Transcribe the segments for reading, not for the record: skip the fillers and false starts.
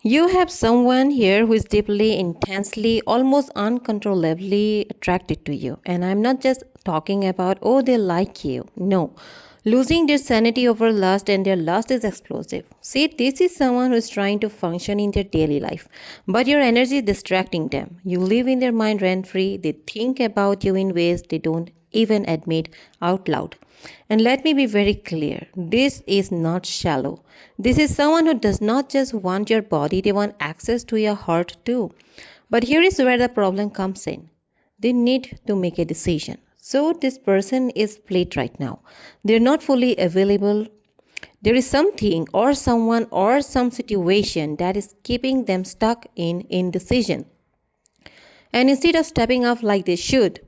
You have someone here who is deeply, intensely, almost uncontrollably attracted to you. And I'm not just talking about, oh, they like you. No. Losing their sanity over lust, and their lust is explosive. See, this is someone who is trying to function in their daily life, but your energy is distracting them. You live in their mind rent free, they think about you in ways they don't even admit out loud. And let me be very clear, this is not shallow. This is someone who does not just want your body, they want access to your heart too. But here is where the problem comes in. They need to make a decision. So this person is split right now. They're not fully available. There is something or someone or some situation that is keeping them stuck in indecision. And instead of stepping up like they should,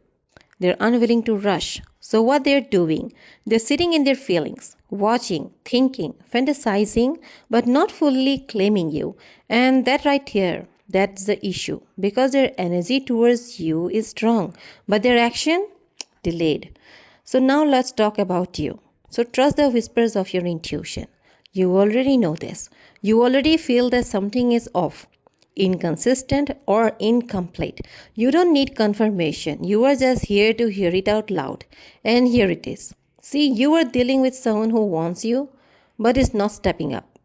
they're unwilling to rush. So, what they're doing, they're sitting in their feelings, watching, thinking, fantasizing, but not fully claiming you. And that right here, that's the issue. Because their energy towards you is strong, but their action, delayed. So, now let's talk about you. So, trust the whispers of your intuition. You already know this. You already feel that something is off, inconsistent, or incomplete. You don't need confirmation. You are just here to hear it out loud. And here it is. See, you are dealing with someone who wants you, but is not stepping up.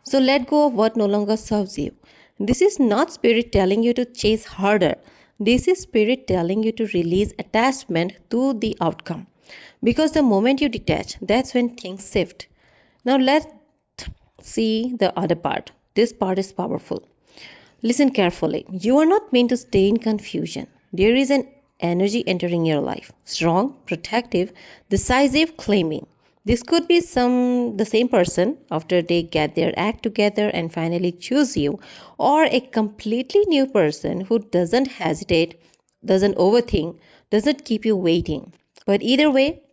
So let go of what no longer serves you. This is not spirit telling you to chase harder. This is spirit telling you to release attachment to the outcome. Because the moment you detach, that's when things shift. Now let's see the other part. This part is powerful. Listen carefully. You are not meant to stay in confusion. There is an energy entering your life. Strong, protective, decisive, claiming. This could be the same person after they get their act together and finally choose you, or a completely new person who doesn't hesitate, doesn't overthink, doesn't keep you waiting. But either way,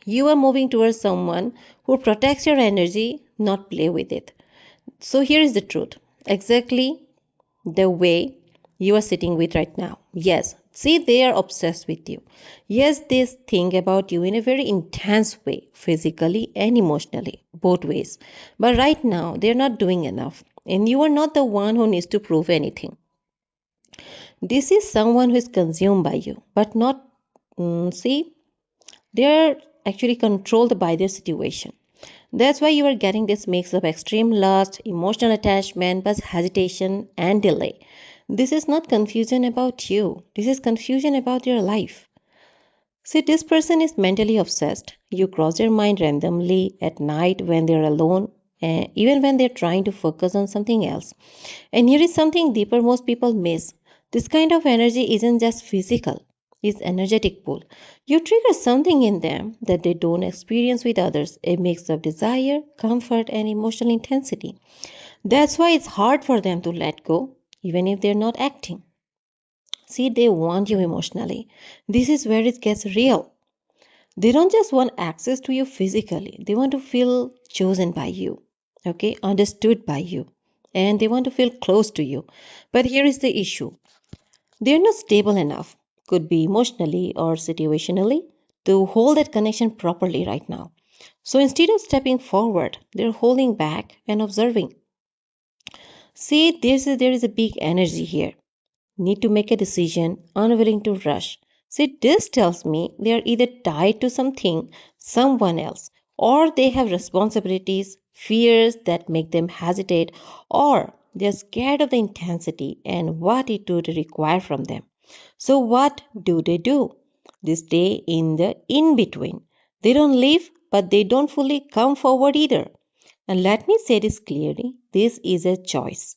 you are moving towards someone who protects your energy, not play with it. So here is the truth. Exactly the way you are sitting with right now. Yes, see, they are obsessed with you. Yes, they think about you in a very intense way, physically and emotionally, both ways. But right now, they're not doing enough. And you are not the one who needs to prove anything. This is someone who is consumed by you, but not, see, they're actually controlled by their situation. That's why you are getting this mix of extreme lust, emotional attachment, but hesitation and delay. This is not confusion about you. This is confusion about your life. See, this person is mentally obsessed. You cross their mind randomly at night when they're alone, even when they're trying to focus on something else. And here is something deeper most people miss. This kind of energy isn't just physical, it's energetic pull. You trigger something in them that they don't experience with others, a mix of desire, comfort, and emotional intensity. That's why it's hard for them to let go, even if they're not acting. See, they want you emotionally. This is where it gets real. They don't just want access to you physically, they want to feel chosen by you, okay, understood by you, and they want to feel close to you. But here is the issue, they're not stable enough, could be emotionally or situationally, to hold that connection properly right now. So instead of stepping forward, they're holding back and observing. See, there is a big energy here, need to make a decision, unwilling to rush. See, this tells me they are either tied to something, someone else, or they have responsibilities, fears that make them hesitate, or they're scared of the intensity and what it would require from them. So, what do? They stay in the in between. They don't leave, but they don't fully come forward either. And let me say this clearly, this is a choice,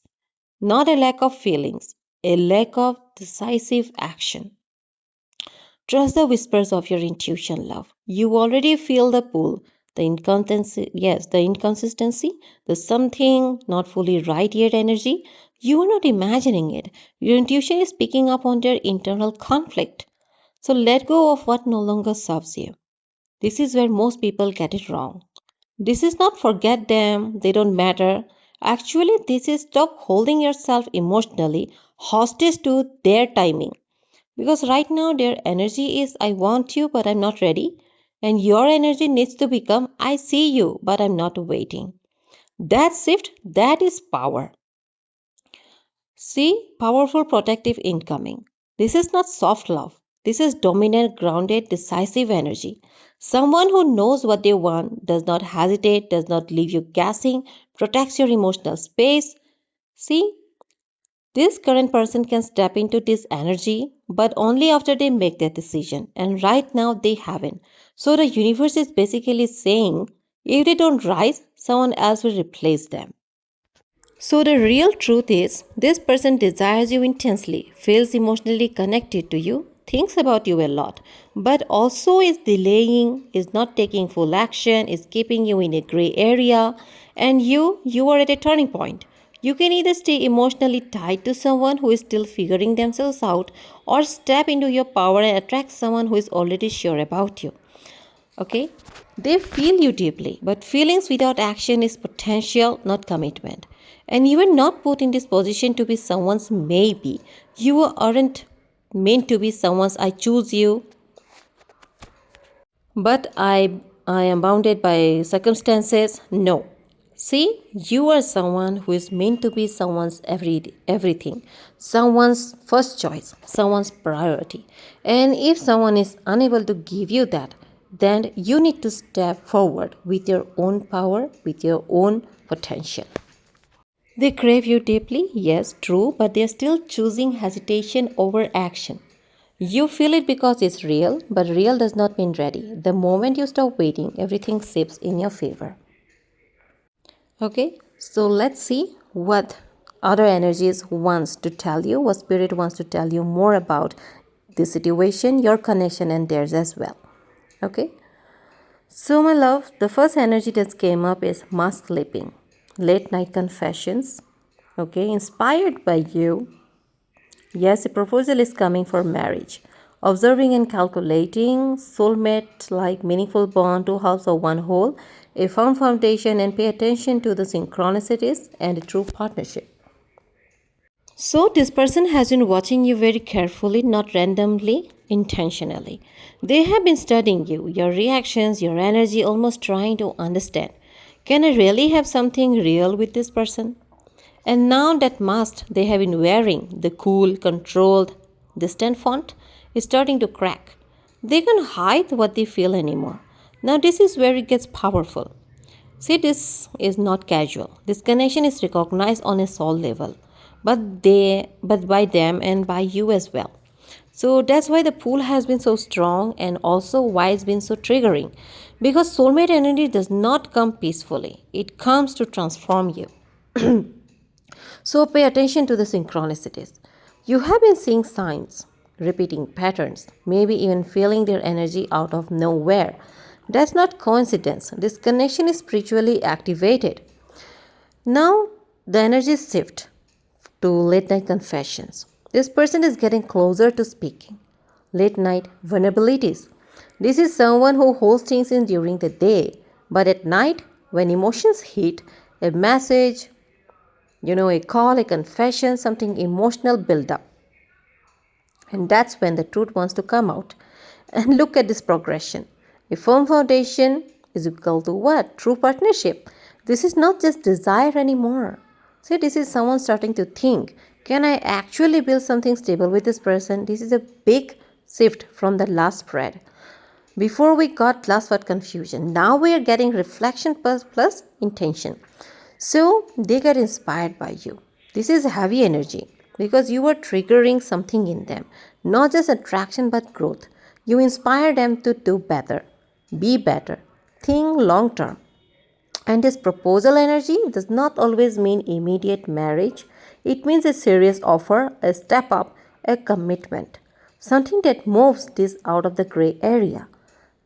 not a lack of feelings, a lack of decisive action. Trust the whispers of your intuition, love. You already feel the pull, the inconsistency, yes, the inconsistency, the something not fully right yet energy. You are not imagining it. Your intuition is picking up on their internal conflict. So let go of what no longer serves you. This is where most people get it wrong. This is not forget them, they don't matter. Actually, this is stop holding yourself emotionally hostage to their timing. Because right now, their energy is I want you, but I'm not ready. And your energy needs to become I see you, but I'm not waiting. That shift, that is power. See, powerful protective incoming. This is not soft love. This is dominant, grounded, decisive energy. Someone who knows what they want, does not hesitate, does not leave you guessing, protects your emotional space. See, this current person can step into this energy, but only after they make their decision. And right now, they haven't. So the universe is basically saying if they don't rise, someone else will replace them. So, the real truth is, this person desires you intensely, feels emotionally connected to you, thinks about you a lot, but also is delaying, is not taking full action, is keeping you in a gray area, and you are at a turning point. You can either stay emotionally tied to someone who is still figuring themselves out, or step into your power and attract someone who is already sure about you. Okay, they feel you deeply, but feelings without action is potential, not commitment. And you are not put in this position to be someone's maybe. You aren't meant to be someone's I choose you, but I am bounded by circumstances. No. See, you are someone who is meant to be someone's everything, someone's first choice, someone's priority. And if someone is unable to give you that, then you need to step forward with your own power, with your own potential. They crave you deeply, yes, true, but they are still choosing hesitation over action. You feel it because it's real, but real does not mean ready. The moment you stop waiting, everything shifts in your favor. Okay, so let's see what other energies wants to tell you, what spirit wants to tell you more about the situation, your connection, and theirs as well. Okay, so my love, the first energy that came up is mask sleeping, late night confessions. Okay, inspired by you. Yes, a proposal is coming for marriage. Observing and calculating, soulmate like meaningful bond, two halves of one whole, a firm foundation, and pay attention to the synchronicities and a true partnership. So, this person has been watching you very carefully, not randomly, intentionally. They have been studying you, your reactions, your energy, almost trying to understand. Can I really have something real with this person? And now that mask they have been wearing, the cool, controlled, distant font, is starting to crack. They can't hide what they feel anymore. Now, this is where it gets powerful. See, this is not casual. This connection is recognized on a soul level, but by them and by you as well. So that's why the pull has been so strong and also why it's been so triggering. Because soulmate energy does not come peacefully, it comes to transform you. So pay attention to the synchronicities. You have been seeing signs, repeating patterns, maybe even feeling their energy out of nowhere. That's not coincidence. This connection is spiritually activated. Now the energy shift to late night confessions. This person is getting closer to speaking. Late night vulnerabilities. This is someone who holds things in during the day, but at night, when emotions hit, a message, a call, a confession, something emotional build up. And that's when the truth wants to come out. And look at this progression. A firm foundation is equal to what? True partnership. This is not just desire anymore. See, this is someone starting to think, can I actually build something stable with this person? This is a big shift from the last spread. Before we got last word confusion. Now we are getting reflection plus intention. So they get inspired by you. This is heavy energy because you are triggering something in them, not just attraction but growth. You inspire them to do better, be better, think long term. And this proposal energy does not always mean immediate marriage. It means a serious offer, a step up, a commitment, something that moves this out of the gray area.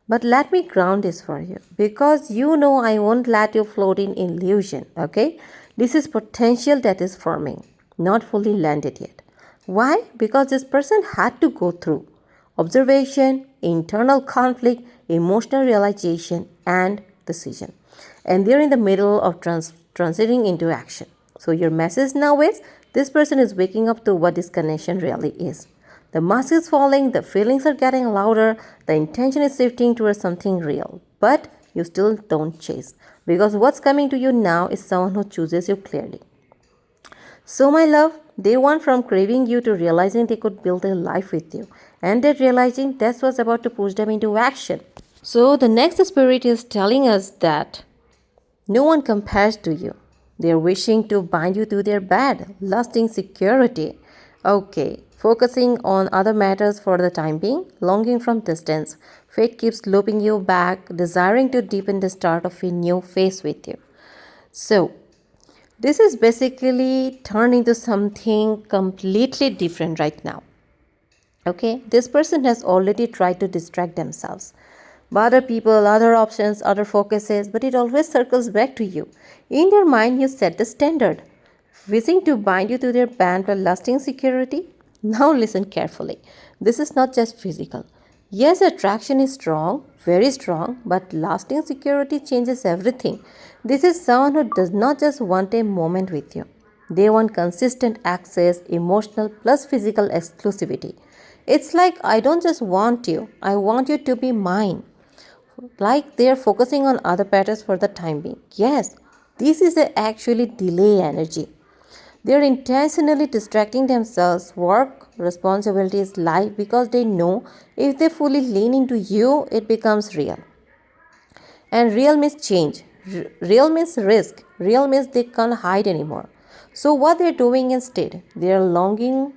But let me ground this for you because you know I won't let you float in illusion, okay? This is potential that is forming, not fully landed yet. Why? Because this person had to go through observation, internal conflict, emotional realization, and decision. And they're in the middle of transiting into action. So, your message now is this person is waking up to what this connection really is. The mask is falling, the feelings are getting louder, the intention is shifting towards something real. But you still don't chase. Because what's coming to you now is someone who chooses you clearly. So, my love, they went from craving you to realizing they could build a life with you. And that realizing that's what's about to push them into action. So, the next spirit is telling us that no one compares to you. They're wishing to bind you to their bed, lusting security. Okay, focusing on other matters for the time being, longing from distance. Fate keeps looping you back, desiring to deepen the start of a new phase with you. So, this is basically turned into something completely different right now. Okay, this person has already tried to distract themselves by other people, other options, other focuses, but it always circles back to you. In their mind, you set the standard, wishing to bind you to their band while lusting security. Now, listen carefully. This is not just physical. Yes, attraction is strong, very strong, but lasting security changes everything. This is someone who does not just want a moment with you. They want consistent access, emotional plus physical exclusivity. It's like, I don't just want you, I want you to be mine. Like they are focusing on other patterns for the time being. Yes, this is a actually delay energy. They are intentionally distracting themselves, work, responsibilities, life because they know if they fully lean into you, it becomes real. And real means change. Real means risk. Real means they can't hide anymore. So, what they're doing instead, they're longing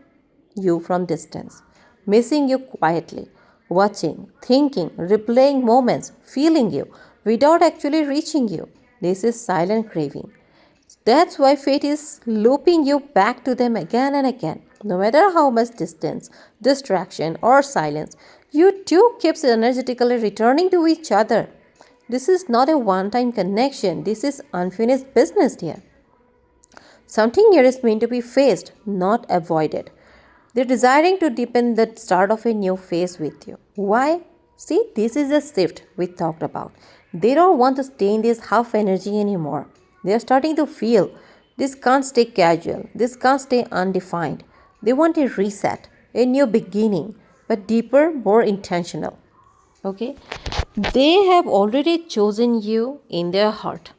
you from distance, missing you quietly, watching, thinking, replaying moments, feeling you without actually reaching you. This is silent craving. That's why fate is looping you back to them again and again. No matter how much distance, distraction, or silence, you two keeps energetically returning to each other. This is not a one time connection, this is unfinished business here. Something here is meant to be faced, not avoided. They're desiring to deepen the start of a new phase with you. Why? See, this is a shift we talked about. They don't want to stay in this half energy anymore. They are starting to feel this can't stay casual, this can't stay undefined. They want a reset, a new beginning, but deeper, more intentional. Okay? They have already chosen you in their heart.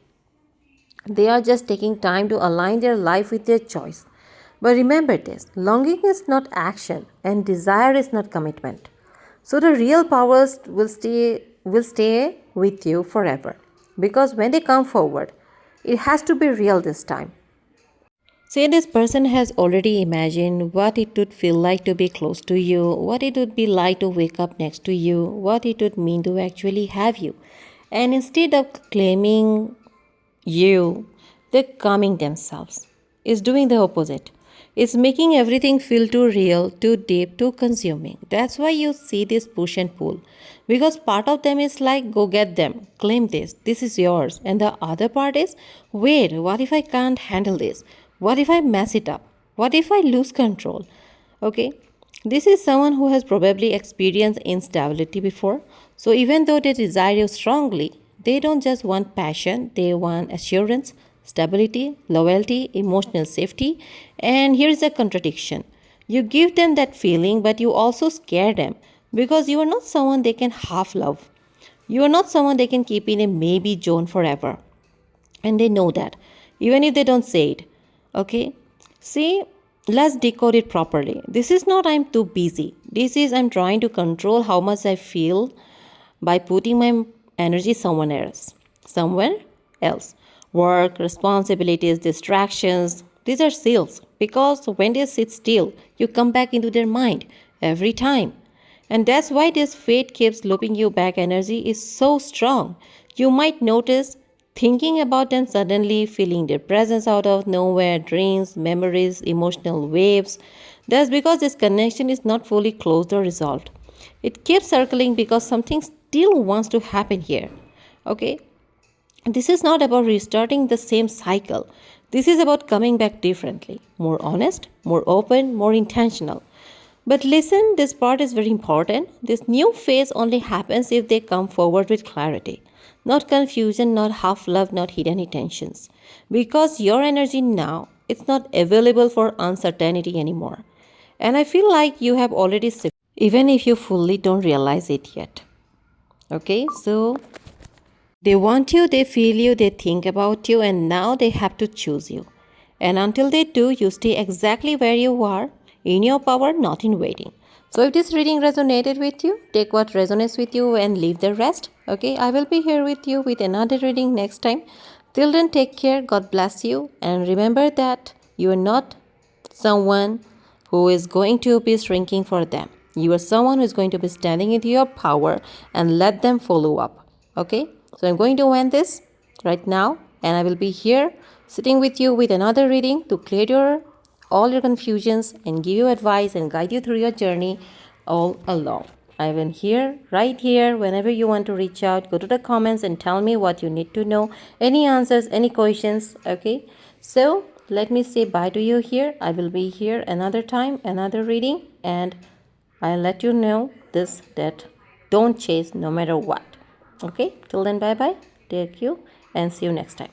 They are just taking time to align their life with their choice. But remember this, longing is not action and desire is not commitment. So the real powers will stay with you forever. Because when they come forward, it has to be real this time. Say this person has already imagined what it would feel like to be close to you, what it would be like to wake up next to you, what it would mean to actually have you. And instead of claiming you, they're calming themselves. It's doing the opposite. It's making everything feel too real, too deep, too consuming. That's why you see this push and pull. Because part of them is like, go get them, claim this is yours. And the other part is, wait, what if I can't handle this? What if I mess it up? What if I lose control? Okay, this is someone who has probably experienced instability before. So even though they desire you strongly, they don't just want passion, they want assurance, stability, loyalty, emotional safety. And here's a contradiction. You give them that feeling, but you also scare them because you are not someone they can half love. You are not someone they can keep in a maybe zone forever. And they know that, even if they don't say it. Okay? See, let's decode it properly. This is not I'm too busy. This is I'm trying to control how much I feel by putting my energy somewhere else. Work, responsibilities, distractions, these are seals because when they sit still, you come back into their mind every time. And that's why this fate keeps looping you back energy is so strong. You might notice thinking about them suddenly, feeling their presence out of nowhere, dreams, memories, emotional waves. That's because this connection is not fully closed or resolved. It keeps circling because something still wants to happen here. Okay? This is not about restarting the same cycle. This is about coming back differently, more honest, more open, more intentional. But listen, this part is very important. This new phase only happens if they come forward with clarity. Not confusion, not half love, not hidden intentions. Because your energy now, it's not available for uncertainty anymore. And I feel like you have already shifted, even if you fully don't realize it yet. Okay, so They want you, they feel you, they think about you, and now they have to choose you. And until they do, you stay exactly where you are, in your power, not in waiting. So if this reading resonated with you, take what resonates with you and leave the rest. Okay, I will be here with you with another reading next time. Till then, take care, God bless you, and remember that you are not someone who is going to be shrinking for them. You are someone who is going to be standing into your power and let them follow up. Okay, so I'm going to end this right now, and I will be here sitting with you with another reading to clear all your confusions and give you advice and guide you through your journey all along. I am here, right here. Whenever you want to reach out, go to the comments and tell me what you need to know, any answers, any questions. Okay, so let me say bye to you here. I will be here another time, another reading, and I'll let you know this, that don't chase no matter what. Okay, till then, bye bye, take you, and see you next time.